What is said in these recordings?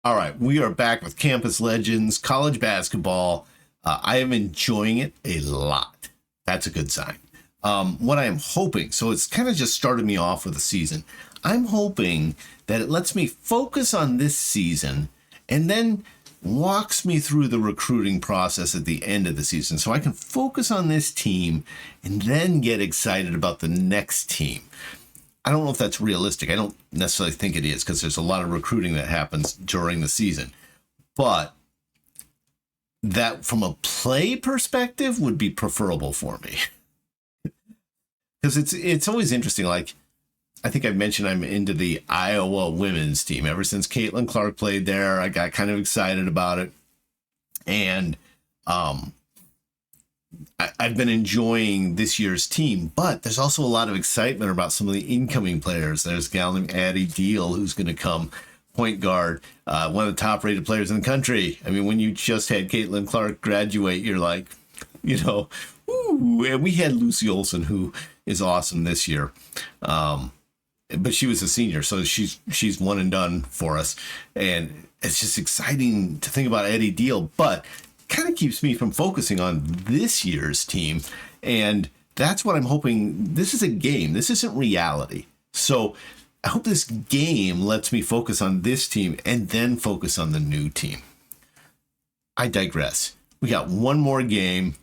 All right, we are back with Campus Legends, college basketball. I am enjoying it a lot. That's a good sign. What I am hoping, so it's kind of just started me off with a season. I'm hoping that it lets me focus on this season and then walks me through the recruiting process at the end of the season so I can focus on this team and then get excited about the next team. I don't know if that's realistic. I don't necessarily think it is because there's a lot of recruiting that happens during the season. But that from a play perspective would be preferable for me. Because it's always interesting. Like, I think I mentioned I'm into the Iowa women's team. Ever since Caitlin Clark played there, I got kind of excited about it. And I've been enjoying this year's team, but there's also a lot of excitement about some of the incoming players. There's a gal named Addie Deal who's going to come, point guard, one of the top rated players in the country. I mean, when you just had Caitlin Clark graduate, you're like, ooh. And we had Lucy Olson, who is awesome this year. But she was a senior, so she's one and done for us. And it's just exciting to think about Addie Deal, but kind of keeps me from focusing on this year's team. And that's what I'm hoping. This is a game. This isn't reality. So I hope this game lets me focus on this team and then focus on the new team. I digress. We got one more game,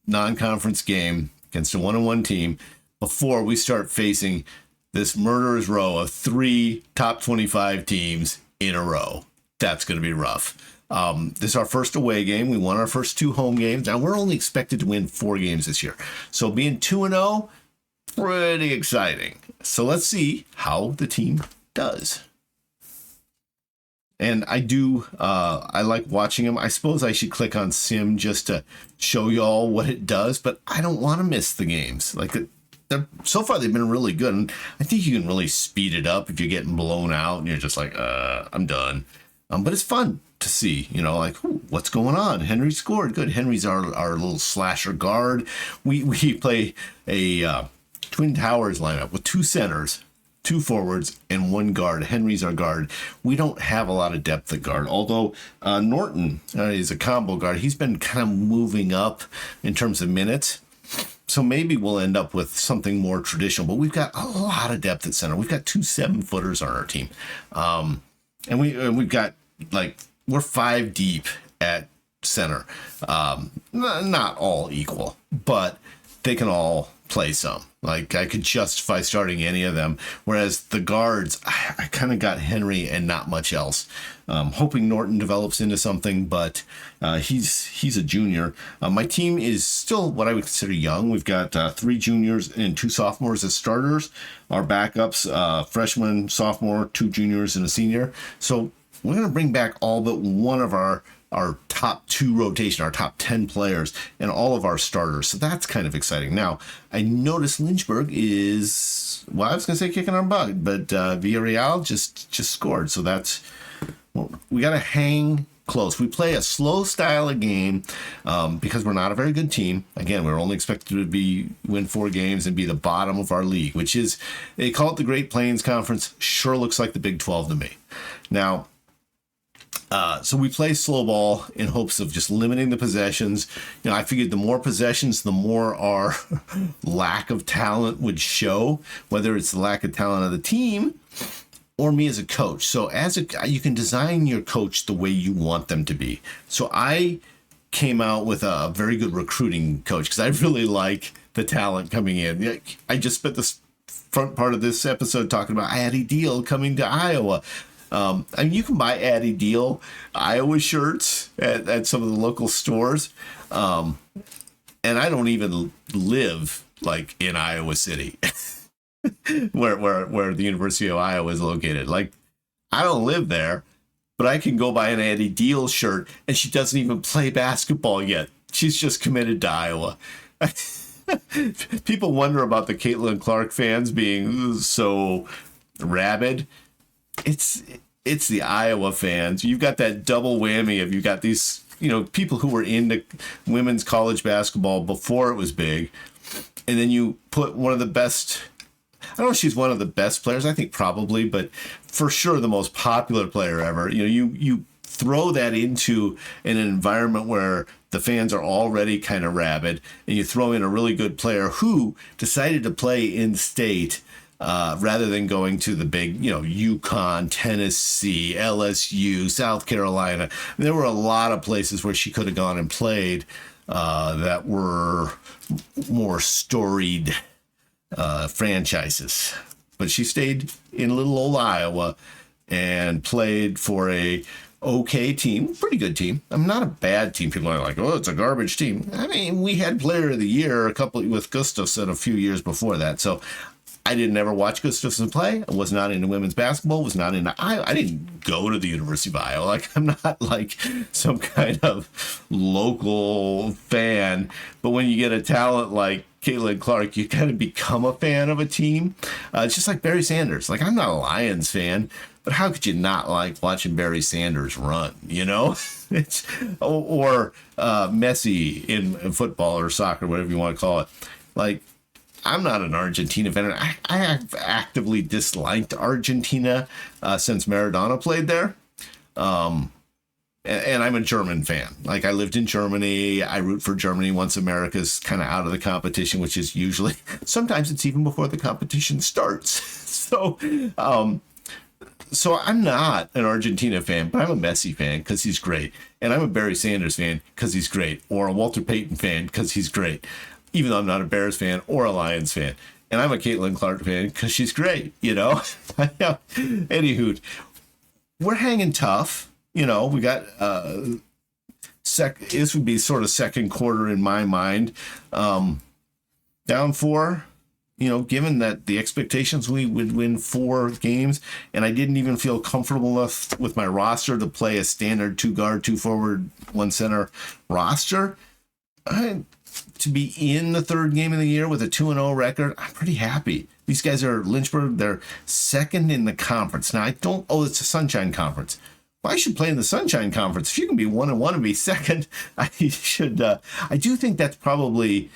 non-conference game against a one-on-one team before we start facing this murderer's row of 3 top 25 teams in a row. That's going to be rough. This is our first away game. We won our first 2 home games. Now, we're only expected to win 4 games this year. So being 2-0, pretty exciting. So let's see how the team does. And I like watching them. I suppose I should click on Sim just to show y'all what it does, but I don't want to miss the games. Like, so far they've been really good. And I think you can really speed it up if you're getting blown out and you're just like, I'm done. But it's fun to see, like, what's going on? Henry scored. Good. Henry's our little slasher guard. We play a Twin Towers lineup with 2 centers, 2 forwards, and 1 guard. Henry's our guard. We don't have a lot of depth at guard, although Norton is a combo guard. He's been kind of moving up in terms of minutes. So maybe we'll end up with something more traditional, but we've got a lot of depth at center. We've got 2 7-footers on our team. And we've got, like, we're 5 deep at center. Not all equal, but they can all play some. Like, I could justify starting any of them. Whereas the guards, I kind of got Henry and not much else. Hoping Norton develops into something, but he's a junior. My team is still what I would consider young. We've got 3 juniors and 2 sophomores as starters. Our backups, freshman, sophomore, 2 juniors, and a senior. So we're going to bring back all but one of our top 2 rotation, our top 10 players, and all of our starters. So that's kind of exciting. Now, I noticed Lynchburg is, well, I was going to say kicking our butt, but Villarreal just scored. So that's, well, we got to hang close. We play a slow style of game because we're not a very good team. Again, we're only expected to win 4 games and be the bottom of our league, which is, they call it the Great Plains Conference. Sure looks like the Big 12 to me. Now, so we play slow ball in hopes of just limiting the possessions. I figured the more possessions, the more our lack of talent would show, whether it's the lack of talent of the team or me as a coach. So you can design your coach the way you want them to be. So I came out with a very good recruiting coach because I really like the talent coming in. I just spent the front part of this episode talking about Addie Deal coming to Iowa. You can buy Addie Deal Iowa shirts at some of the local stores. And I don't even live like in Iowa City where the University of Iowa is located. Like, I don't live there, but I can go buy an Addie Deal shirt and she doesn't even play basketball yet. She's just committed to Iowa. People wonder about the Caitlin Clark fans being so rabid. It's the Iowa fans. You've got that double whammy of, you've got these, people who were into women's college basketball before it was big. And then you put one of the best, I don't know if she's one of the best players, I think probably, but for sure the most popular player ever. You throw that into an environment where the fans are already kind of rabid, and you throw in a really good player who decided to play in state rather than going to the big, UConn, Tennessee, LSU, South Carolina. There were a lot of places where she could have gone and played that were more storied franchises. But she stayed in little old Iowa and played for a okay team, pretty good team. I'm not a bad team. People are like, oh, it's a garbage team. I mean, we had Player of the Year a couple with Gustafson a few years before that. So I didn't ever watch Gustafson play. I was not into women's basketball. Was not into. I didn't go to the University of Iowa. Like, I'm not like some kind of local fan. But when you get a talent like Caitlin Clark, you kind of become a fan of a team. It's just like Barry Sanders. Like, I'm not a Lions fan, but how could you not like watching Barry Sanders run? It's or Messi in football or soccer, whatever you want to call it. Like, I'm not an Argentina fan. I have actively disliked Argentina since Maradona played there. And I'm a German fan. Like, I lived in Germany. I root for Germany once America's kind of out of the competition, which is usually, sometimes it's even before the competition starts. So I'm not an Argentina fan, but I'm a Messi fan because he's great. And I'm a Barry Sanders fan because he's great. Or a Walter Payton fan because he's great. Even though I'm not a Bears fan or a Lions fan. And I'm a Caitlin Clark fan because she's great, Anywho, we're hanging tough. We got this would be sort of second quarter in my mind. Down 4, given that the expectations we would win 4 games, and I didn't even feel comfortable enough with my roster to play a standard 2 guard, 2 forward, 1 center roster. To be in the 3rd game of the year with a 2-0 record, I'm pretty happy. These guys are Lynchburg. They're 2nd in the conference. Now, it's a Sunshine Conference. Well, I should play in the Sunshine Conference. If you can be 1-1 and be 2nd, I should. I do think that's probably,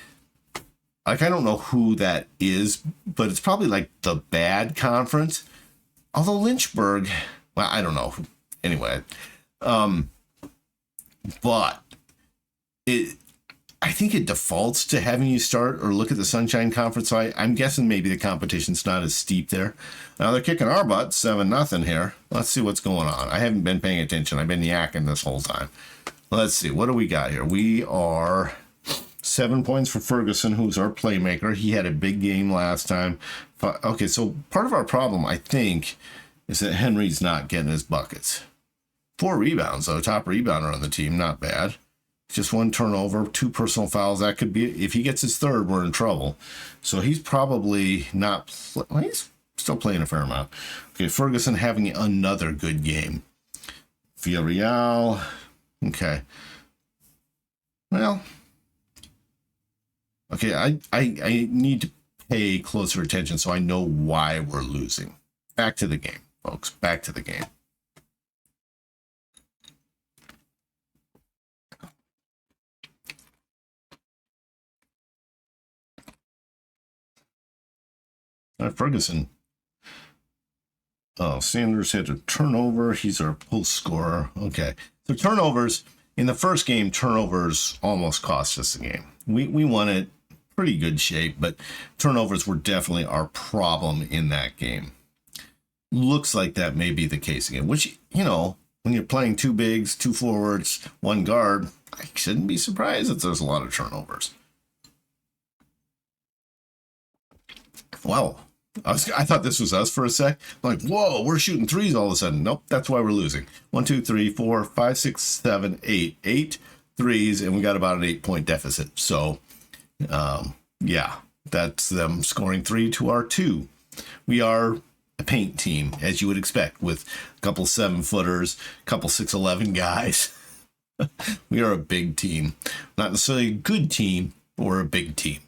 like, I don't know who that is, but it's probably like the bad conference. Although Lynchburg, well, I don't know. Anyway, but I think it defaults to having you start or look at the Sunshine Conference. So I'm guessing maybe the competition's not as steep there. Now they're kicking our butt 7-0 here. Let's see what's going on. I haven't been paying attention. I've been yakking this whole time. Let's see. What do we got here? We are 7 points for Ferguson, who's our playmaker. He had a big game last time. Okay, so part of our problem, I think, is that Henry's not getting his buckets. 4 rebounds, though. Top rebounder on the team. Not bad. Just 1 turnover, 2 personal fouls. That could be, if he gets his 3rd, we're in trouble. So he's probably not, he's still playing a fair amount. Okay, Ferguson having another good game. Villarreal. Okay. Well, okay, I need to pay closer attention so I know why we're losing. Back to the game, folks. Back to the game. Ferguson. Oh, Sanders had a turnover. He's our post scorer. Okay. So turnovers, in the first game, turnovers almost cost us the game. We won it pretty good shape, but turnovers were definitely our problem in that game. Looks like that may be the case again, which, when you're playing 2 bigs, 2 forwards, 1 guard, I shouldn't be surprised if there's a lot of turnovers. Wow. I thought this was us for a sec. I'm like, whoa, we're shooting 3s all of a sudden. Nope, that's why we're losing. 1, 2, 3, 4, 5, 6, 7, 8. 8 threes, and we got about an 8-point deficit. So, yeah, that's them scoring 3 to our 2. We are a paint team, as you would expect, with a couple 7-footers, a couple 6'11" guys. We are a big team. Not necessarily a good team, but we're a big team.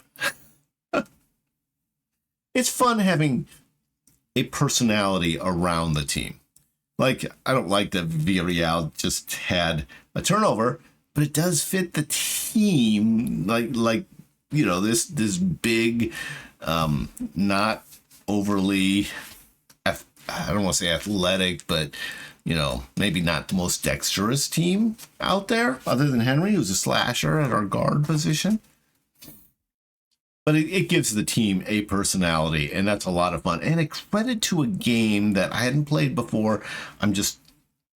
It's fun having a personality around the team. Like, I don't like that Villarreal just had a turnover, but it does fit the team. Like this big, not overly, I don't want to say athletic, but maybe not the most dexterous team out there, other than Henry, who's a slasher at our guard position. But it gives the team a personality, and that's a lot of fun. And a credit to a game that I hadn't played before. I'm just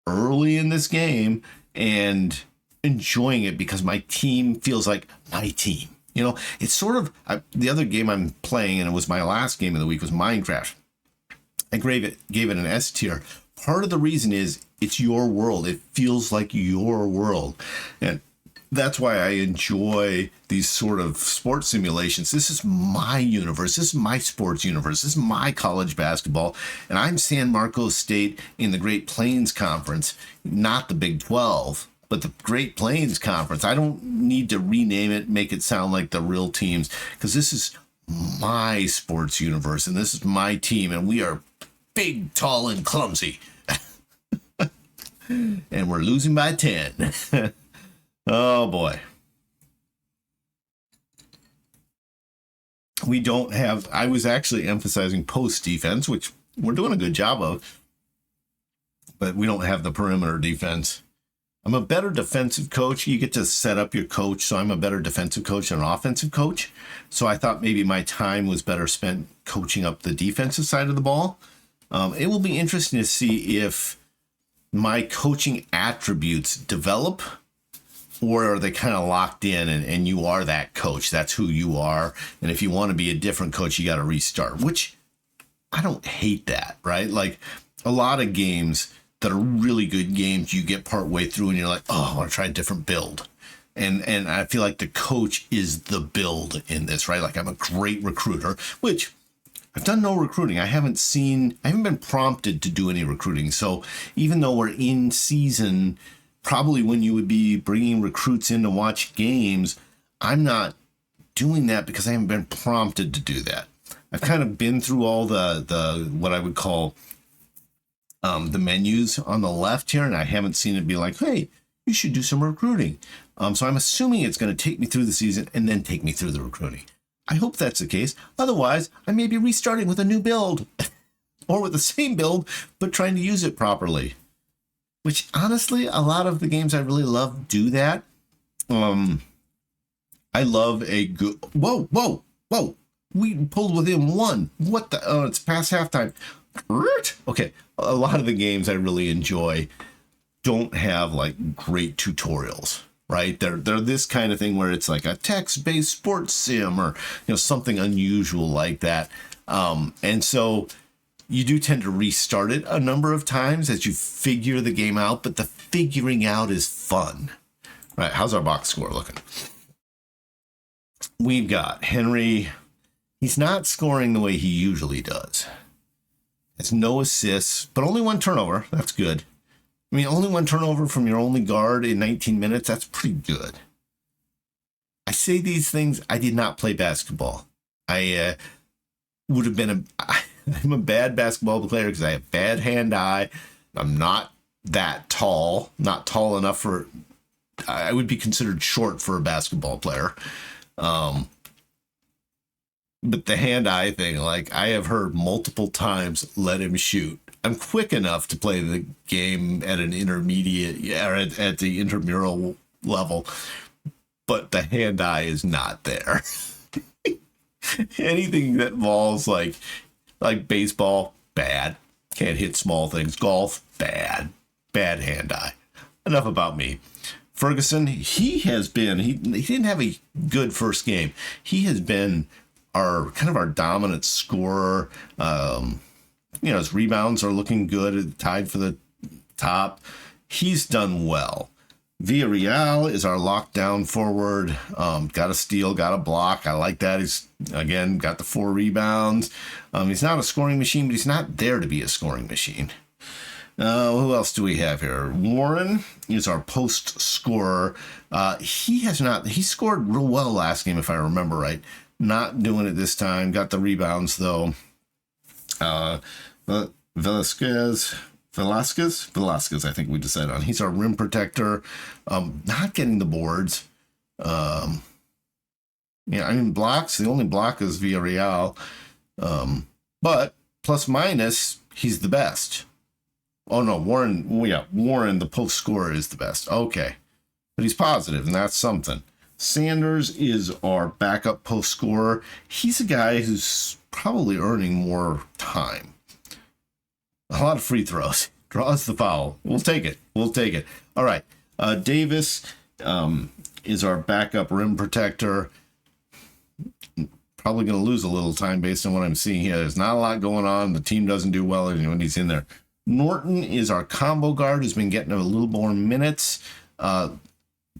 early in this game and enjoying it because my team feels like my team. It's sort of the other game I'm playing, and it was my last game of the week, was Minecraft. I gave it an S tier. Part of the reason is it's your world. It feels like your world. And that's why I enjoy these sort of sports simulations. This is my universe. This is my sports universe. This is my college basketball. And I'm San Marcos State in the Great Plains Conference, not the Big 12, but the Great Plains Conference. I don't need to rename it, make it sound like the real teams, because this is my sports universe, and this is my team, and we are big, tall, and clumsy. And we're losing by 10. Oh, boy. We don't have... I was actually emphasizing post defense, which we're doing a good job of, but we don't have the perimeter defense. I'm a better defensive coach. You get to set up your coach, so I'm a better defensive coach than an offensive coach. So I thought maybe my time was better spent coaching up the defensive side of the ball. It will be interesting to see if my coaching attributes develop, or are they kind of locked in and you are that coach? That's who you are. And if you want to be a different coach, you got to restart, which I don't hate that, right? Like a lot of games that are really good games, you get part way through and you're like, oh, I want to try a different build. And I feel like the coach is the build in this, right? Like I'm a great recruiter, which I've done no recruiting. I haven't been prompted to do any recruiting. So even though we're in season, probably when you would be bringing recruits in to watch games, I'm not doing that because I haven't been prompted to do that. I've kind of been through all the what I would call the menus on the left here, and I haven't seen it be like, hey, you should do some recruiting. So I'm assuming it's going to take me through the season and then take me through the recruiting. I hope that's the case. Otherwise, I may be restarting with a new build or with the same build, but trying to use it properly. Which, honestly, a lot of the games I really love do that. I love a good... Whoa. We pulled within one. What the... Oh, it's past halftime. Okay, a lot of the games I really enjoy don't have, like, great tutorials, right? They're this kind of thing where it's like a text-based sports sim or, something unusual like that. And so... you do tend to restart it a number of times as you figure the game out, but the figuring out is fun. Right, how's our box score looking? We've got Henry. He's not scoring the way he usually does. It's no assists, but only one turnover. That's good. I mean, only one turnover from your only guard in 19 minutes. That's pretty good. I say these things. I did not play basketball. I would have been I'm a bad basketball player because I have bad hand-eye. I'm not that tall, not tall enough for... I would be considered short for a basketball player. But the hand-eye thing, like I have heard multiple times, let him shoot. I'm quick enough to play the game at an intermediate, or at the intramural level, but the hand-eye is not there. Anything that involves like baseball, bad. Can't hit small things. Golf, bad. Bad hand-eye. Enough about me. Ferguson, he didn't have a good first game. He has been our dominant scorer. His rebounds are looking good, tied for the top. He's done well. Villarreal is our lockdown forward. Got a steal, got a block. I like that. He's, again, got the 4 rebounds. He's not a scoring machine, but he's not there to be a scoring machine. Who else do we have here? Warren is our post scorer. He scored real well last game, if I remember right. Not doing it this time. Got the rebounds, though. Velasquez, I think we decided on. He's our rim protector. Not getting the boards. Blocks. The only block is Villarreal. But plus minus, he's the best. Oh no, Warren. Yeah, Warren, the post scorer, is the best. Okay, but he's positive, and that's something. Sanders is our backup post scorer. He's a guy who's probably earning more time. A lot of free throws. Draws the foul. We'll take it. We'll take it. All right. Davis is our backup rim protector. Probably going to lose a little time based on what I'm seeing here. There's not a lot going on. The team doesn't do well when he's in there. Norton is our combo guard who's been getting a little more minutes.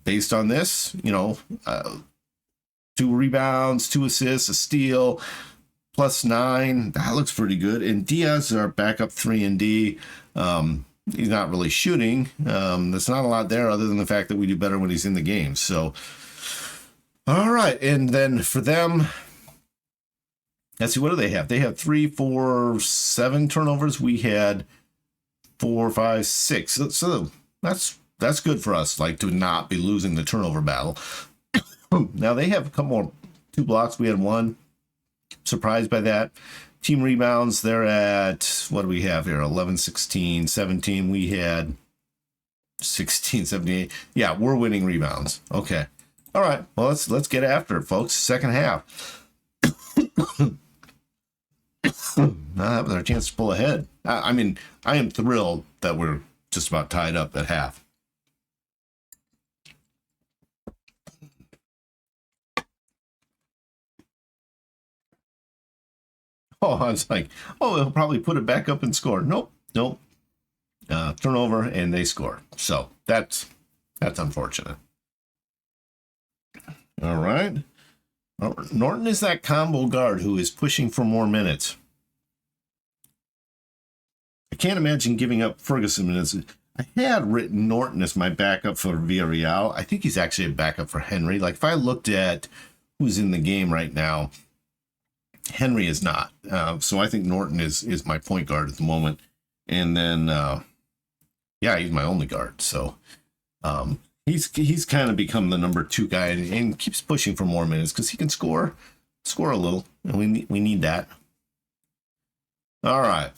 Based on this, 2 rebounds, 2 assists, a steal, +9. That looks pretty good. And Diaz is our backup 3 and D. He's not really shooting. There's not a lot there other than the fact that we do better when he's in the game. So, all right. And then for them, let's see, what do they have? They have 3, 4, 7 turnovers. We had 4, 5, 6. So that's good for us, like to not be losing the turnover battle. Now they have a couple more, 2 blocks. We had 1. Surprised by that. Team rebounds, they're at, what do we have here? 11, 16, 17. We had 16, 17. Yeah, we're winning rebounds. Okay. All right. Well, let's get after it, folks. Second half. Now having our chance to pull ahead. I mean, I am thrilled that we're just about tied up at half. Oh, I was like, oh, he'll probably put it back up and score. Nope. Turnover, and they score. So that's unfortunate. All right. Norton is that combo guard who is pushing for more minutes. I can't imagine giving up Ferguson minutes. I had written Norton as my backup for Villarreal. I think he's actually a backup for Henry. Like if I looked at who's in the game right now, Henry is not. So I think Norton is my point guard at the moment. And then, he's my only guard. So he's kind of become the number 2 guy and keeps pushing for more minutes because he can score a little. And we need that. All right.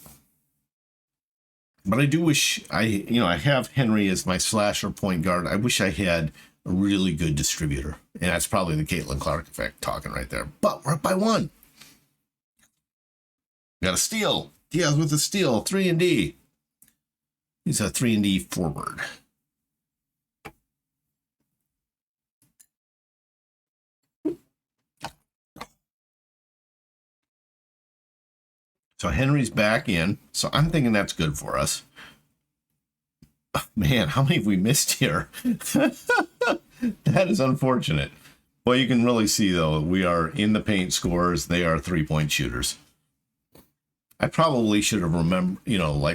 But I do wish I have Henry as my slasher point guard. I wish I had a really good distributor. And that's probably the Caitlin Clark effect talking right there. But we're up by 1. Got a steal. Diaz with a steal. 3 and D. He's a 3 and D forward. So Henry's back in. So I'm thinking that's good for us. Man, how many have we missed here? That is unfortunate. Well, you can really see, though, we are in the paint scorers. They are 3-point shooters. I probably should have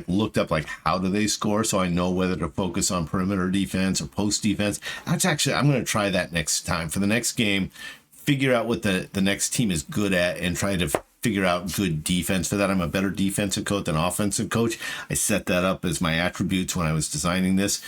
looked up how do they score so I know whether to focus on perimeter defense or post defense. I'm going to try that next time. For the next game, figure out what the next team is good at and try to figure out good defense. For that, I'm a better defensive coach than offensive coach. I set that up as my attributes when I was designing this.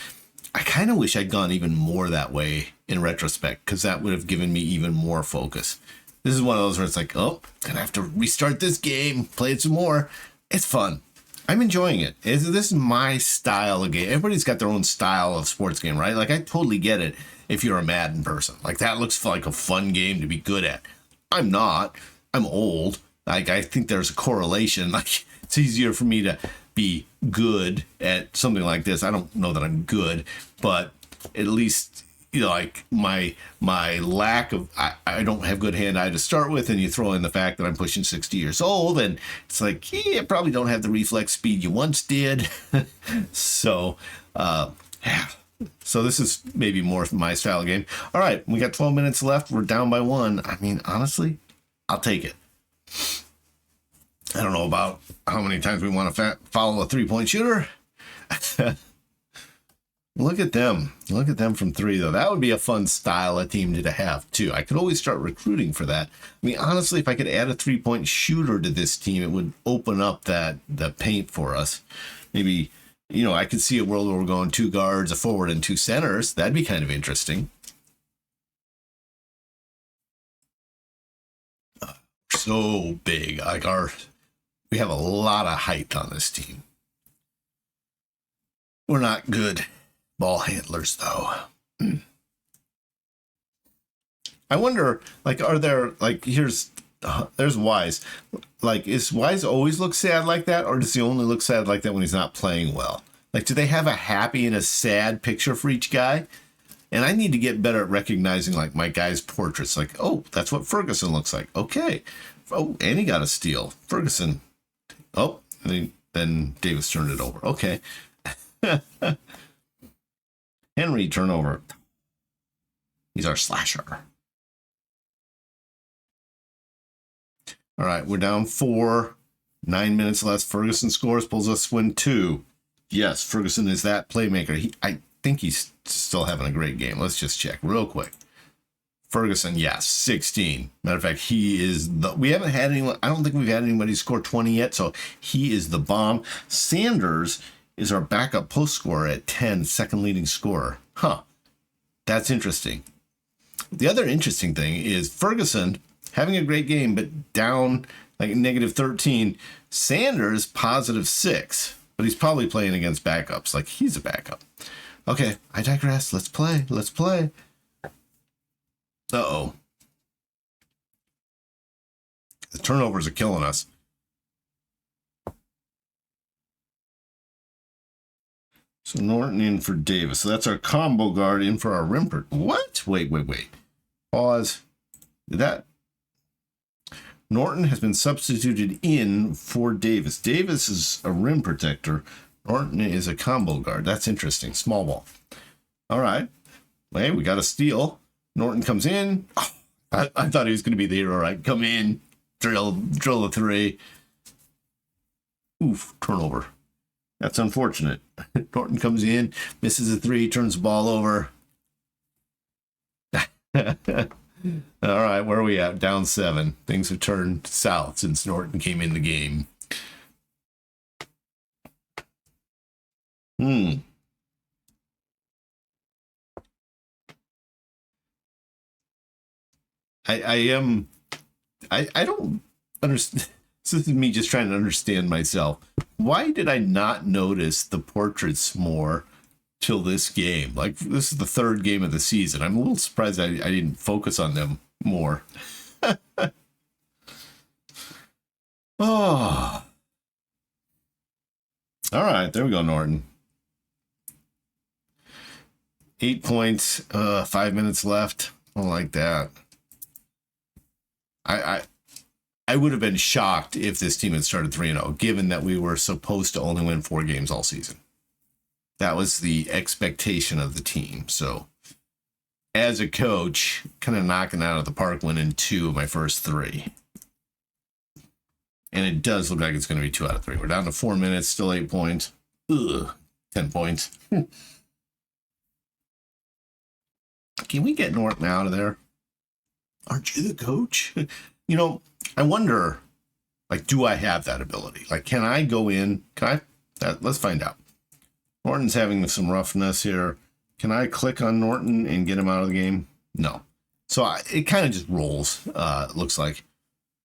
I kind of wish I'd gone even more that way in retrospect because that would have given me even more focus. This is one of those where it's like, oh, gonna have to restart this game, play it some more. It's fun. I'm enjoying it. This is my style of game. Everybody's got their own style of sports game, right? Like, I totally get it if you're a Madden person. Like, that looks like a fun game to be good at. I'm not. I'm old. Like, I think there's a correlation. Like, it's easier for me to be good at something like this. I don't know that I'm good, but at least like my lack of I don't have good hand-eye to start with, and you throw in the fact that I'm pushing 60 years old, and it's like, I probably don't have the reflex speed you once did. So so this is maybe more my style of game. All right, we got 12 minutes left. We're down by 1. I mean, honestly, I'll take it. I don't know about how many times we want to follow a 3-point shooter. Look at them. Look at them from 3, though. That would be a fun style of team to have, too. I could always start recruiting for that. I mean, honestly, if I could add a 3-point shooter to this team, it would open up the paint for us. Maybe, I could see a world where we're going 2 guards, a forward, and 2 centers. That'd be kind of interesting. So big. We have a lot of height on this team. We're not good ball handlers, though. I wonder, like, are there, like, there's Wise. Like, is Wise always look sad like that, or does he only look sad like that when he's not playing well? Like, do they have a happy and a sad picture for each guy? And I need to get better at recognizing, like, my guy's portraits. Like, oh, that's what Ferguson looks like. Okay. Oh, and he got a steal. Ferguson. Oh, and then Davis turned it over. Okay. Henry turnover. He's our slasher. All right, we're down 4. 9 minutes left. Ferguson scores, pulls us win 2. Yes, Ferguson is that playmaker. I think he's still having a great game. Let's just check real quick. Ferguson, yes, 16. Matter of fact, he is we haven't had anyone, I don't think we've had anybody score 20 yet, so he is the bomb. Sanders is our backup post scorer at 10, second leading scorer. Huh, that's interesting. The other interesting thing is Ferguson having a great game, but down like negative 13. Sanders, positive 6, but he's probably playing against backups. Like, he's a backup. Okay, I digress. Let's play. Let's play. Uh-oh. The turnovers are killing us. So Norton in for Davis. So that's our combo guard in for our rim. What? Wait. Pause. That Norton has been substituted in for Davis. Davis is a rim protector. Norton is a combo guard. That's interesting. Small ball. All right. Hey, we got a steal. Norton comes in. Oh, I thought he was going to be the hero, right? Come in, drill a 3. Oof, turnover. That's unfortunate. Norton comes in, misses a 3, turns the ball over. All right, where are we at? Down 7. Things have turned south since Norton came in the game. I don't understand. This is me just trying to understand myself. Why did I not notice the portraits more till this game? Like, this is the 3rd game of the season. I'm a little surprised I didn't focus on them more. Oh. All right, there we go, Norton. 8 points, 5 minutes left. I don't like that. I would have been shocked if this team had started 3-0, given that we were supposed to only win 4 games all season. That was the expectation of the team. So, as a coach, kind of knocking out of the park, winning 2 of my first 3. And it does look like it's going to be 2 out of 3. We're down to 4 minutes, still 8 points. Ugh, 10 points. Can we get Norton out of there? Aren't you the coach? You know, I wonder, like, do I have that ability? Like, can I go in? Let's find out. Norton's having some roughness here. Can I click on Norton and get him out of the game? No. So it kind of just rolls, it looks like.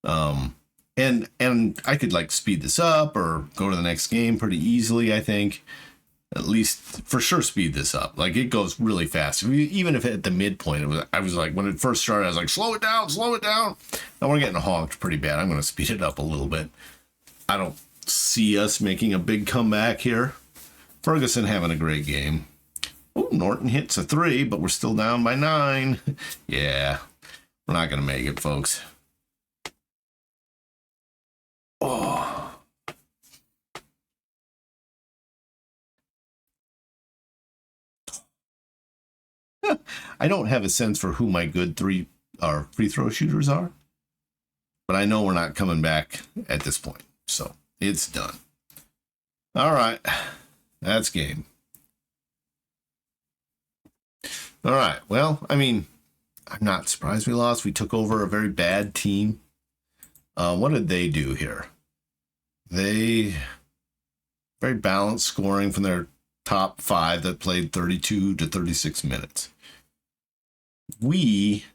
And I could, like, speed this up or go to the next game pretty easily, I think. At least for sure speed this up. Like, it goes really fast. Even if at the midpoint, I was like, when it first started, I was like, slow it down. Now we're getting honked pretty bad. I'm going to speed it up a little bit. I don't see us making a big comeback here. Ferguson having a great game. Oh, Norton hits a 3, but we're still down by 9. Yeah, we're not going to make it, folks. Oh. I don't have a sense for who my good free throw shooters are, but I know we're not coming back at this point, so it's done. All right, that's game. All right, well, I mean, I'm not surprised we lost. We took over a very bad team. What did they do here? They very balanced scoring from their top 5 that played 32 to 36 minutes. We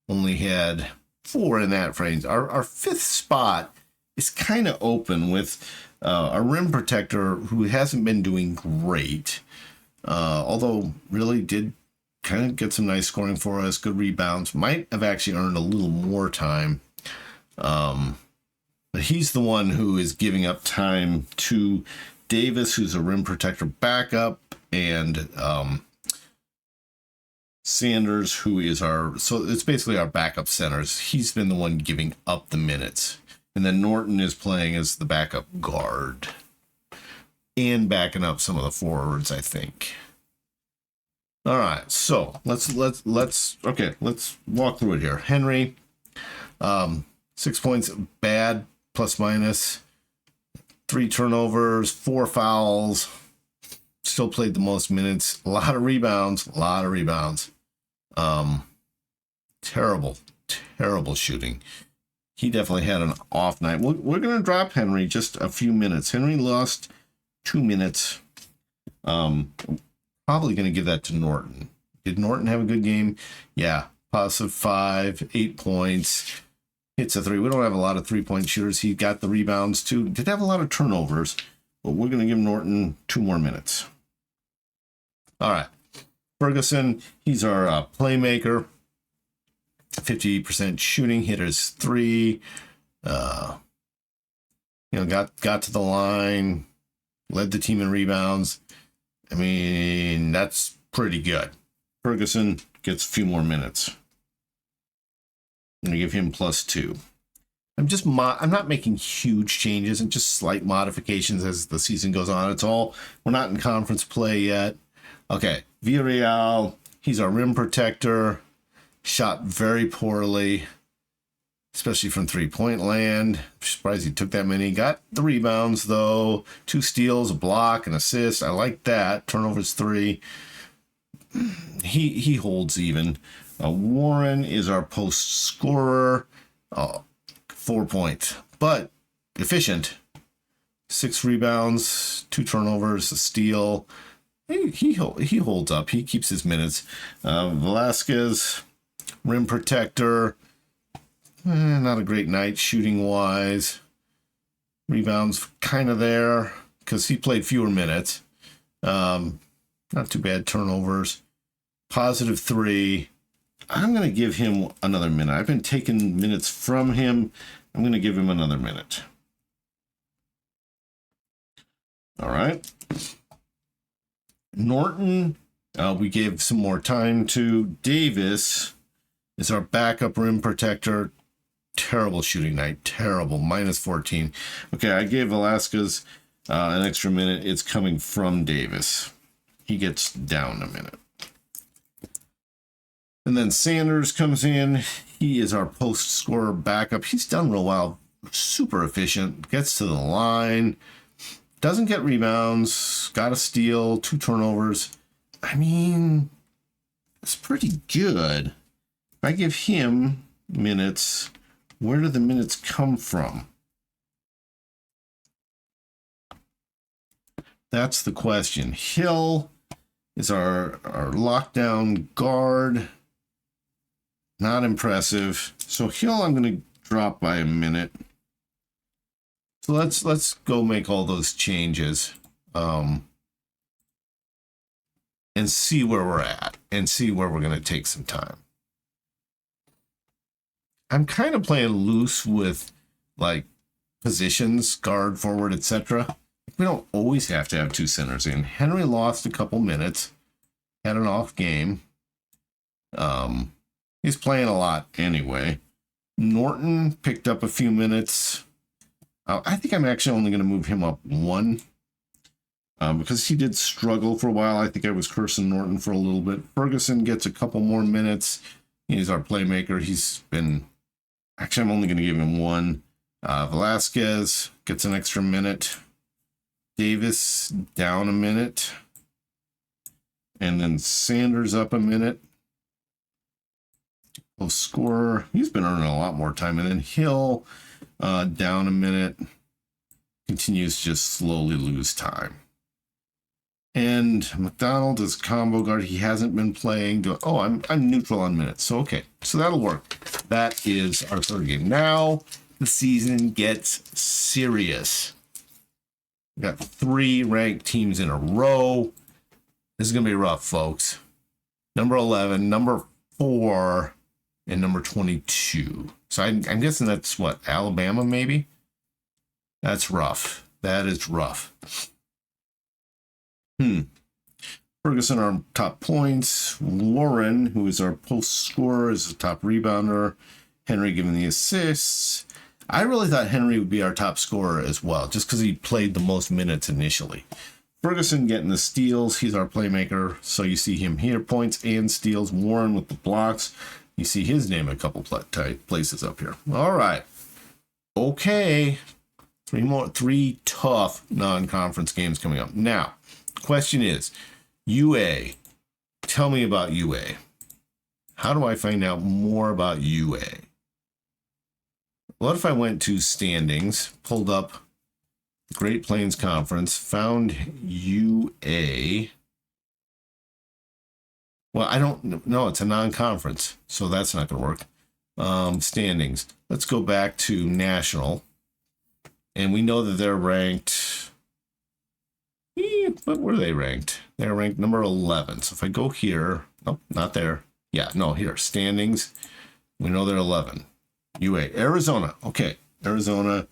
only had 4 in that range. Our 5th spot is kind of open with a rim protector who hasn't been doing great, although really did kind of get some nice scoring for us, good rebounds, might have actually earned a little more time. But he's the one who is giving up time to Davis, who's a rim protector backup, and Sanders, who is so it's basically our backup centers. He's been the one giving up the minutes. And then Norton is playing as the backup guard and backing up some of the forwards, I think. All right, so let's walk through it here. Henry, 6 points, bad, plus minus, 3 turnovers, 4 fouls, still played the most minutes, a lot of rebounds. Terrible shooting. He definitely had an off night. We're going to drop Henry just a few minutes. Henry lost 2 minutes. Probably going to give that to Norton. Did Norton have a good game? Yeah. Positive 5, 8 points. Hits a 3. We don't have a lot of 3-point shooters. He got the rebounds too. Did have a lot of turnovers, but we're going to give Norton 2 more minutes. All right. Ferguson, he's our playmaker. 50% shooting, hit his 3. Got to the line, led the team in rebounds. I mean, that's pretty good. Ferguson gets a few more minutes. I'm going to give him +2. I'm not making huge changes and just slight modifications as the season goes on. We're not in conference play yet. Okay, Villarreal, he's our rim protector. Shot very poorly, especially from 3-point land. I'm surprised he took that many. Got the rebounds, though. 2 steals, a block, an assist. I like that. Turnovers 3. He holds even. Warren is our post scorer. 4 points, but efficient. 6 rebounds, 2 turnovers, a steal. He holds up. He keeps his minutes. Velasquez, rim protector. Not a great night shooting wise. Rebounds kind of there because he played fewer minutes. Not too bad. Turnovers. Positive 3. I'm going to give him another minute. I've been taking minutes from him. I'm going to give him another minute. All right. Norton, we gave some more time to. Davis is our backup rim protector. Terrible shooting night. Terrible. -14. Okay, I gave Velasquez an extra minute. It's coming from Davis. He gets down a minute. And then Sanders comes in. He is our post scorer backup. He's done real well. Super efficient. Gets to the line. Doesn't get rebounds. Got a steal. 2 turnovers. I mean, it's pretty good. If I give him minutes, where do the minutes come from? That's the question. Hill is our lockdown guard. Not impressive. So Hill, I'm going to drop by a minute. So let's go make all those changes, and see where we're at, and see where we're going to take some time. I'm kind of playing loose with like positions, guard, forward, etc. We don't always have to have 2 centers in. Henry lost a couple minutes, had an off game. He's playing a lot anyway. Norton picked up a few minutes. I think I'm actually only going to move him up 1 because he did struggle for a while. I think I was cursing Norton for a little bit. Ferguson gets a couple more minutes. He's our playmaker. Actually, I'm only going to give him 1. Velasquez gets an extra minute. Davis down a minute. And then Sanders up a minute. Scorer, he's been earning a lot more time. And then Hill down a minute, continues to just slowly lose time. And McDonald is combo guard. He hasn't been playing. I'm neutral on minutes. So okay, so that'll work. That is our third game. Now the season gets serious. We got 3 ranked teams in a row. This is going to be rough, folks. Number 11, number 4, and number 22. So I'm guessing that's what, Alabama maybe? That's rough. That is rough. Ferguson, our top points. Lauren, who is our post scorer, is the top rebounder. Henry giving the assists. I really thought Henry would be our top scorer as well, just because he played the most minutes initially. Ferguson getting the steals. He's our playmaker, so you see him here. Points and steals. Warren with the blocks. You see his name a couple places up here. All right. Okay. 3 tough non-conference games coming up. Now, question is, UA. Tell me about UA. How do I find out more about UA? What if I went to standings, pulled up the Great Plains Conference, found UA? Well, I don't know. It's a non-conference, so that's not going to work. Standings. Let's go back to national. And we know that they're ranked. But where are they ranked? They're ranked number 11. So if I go here, nope, not there. Yeah, no, here, standings. We know they're 11. UA, Arizona. Okay, Arizona.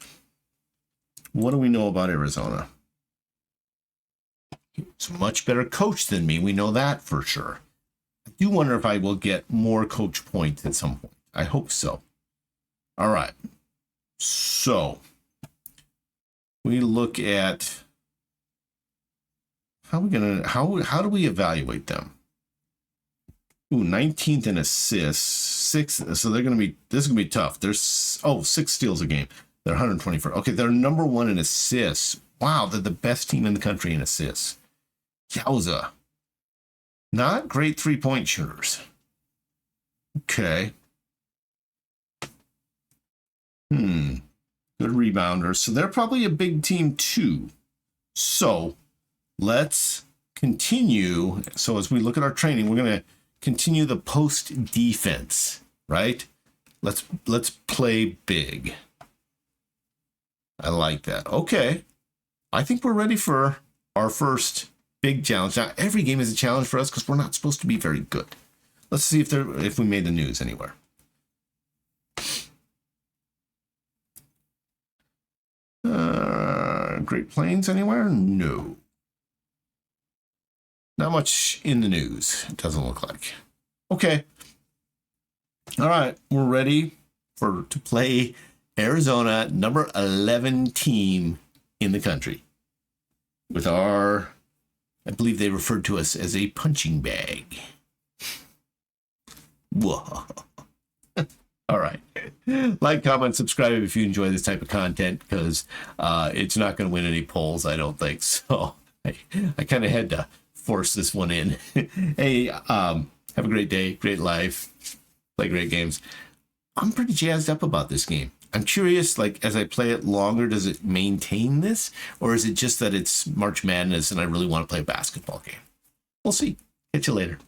What do we know about Arizona? It's a much better coach than me. We know that for sure. I do wonder if I will get more coach points at some point. I hope so. All right. So we look at how do we evaluate them? Ooh, 19th in assists, 6th. So they're going to be, this is going to be tough. There's 6 steals a game. They're 124. Okay, they're number 1 in assists. Wow, they're the best team in the country in assists. Yowza. Not great 3-point shooters. Okay. Good rebounders. So they're probably a big team too. So let's continue. So as we look at our training, we're going to continue the post defense, right? Let's play big. I like that. Okay. I think we're ready for our first big challenge. Now, every game is a challenge for us because we're not supposed to be very good. Let's see if we made the news anywhere. Great Plains anywhere? No. Not much in the news. It doesn't look like. Okay. All right. We're ready to play Arizona, number 11 team in the country. With our, I believe they referred to us as a punching bag. Whoa. All right. Like, comment, subscribe if you enjoy this type of content, because it's not going to win any polls, I don't think. So I kind of had to force this one in. Hey, have a great day, great life, play great games. I'm pretty jazzed up about this game. I'm curious, like, as I play it longer, does it maintain this? Or is it just that it's March Madness and I really want to play a basketball game? We'll see. Catch you later.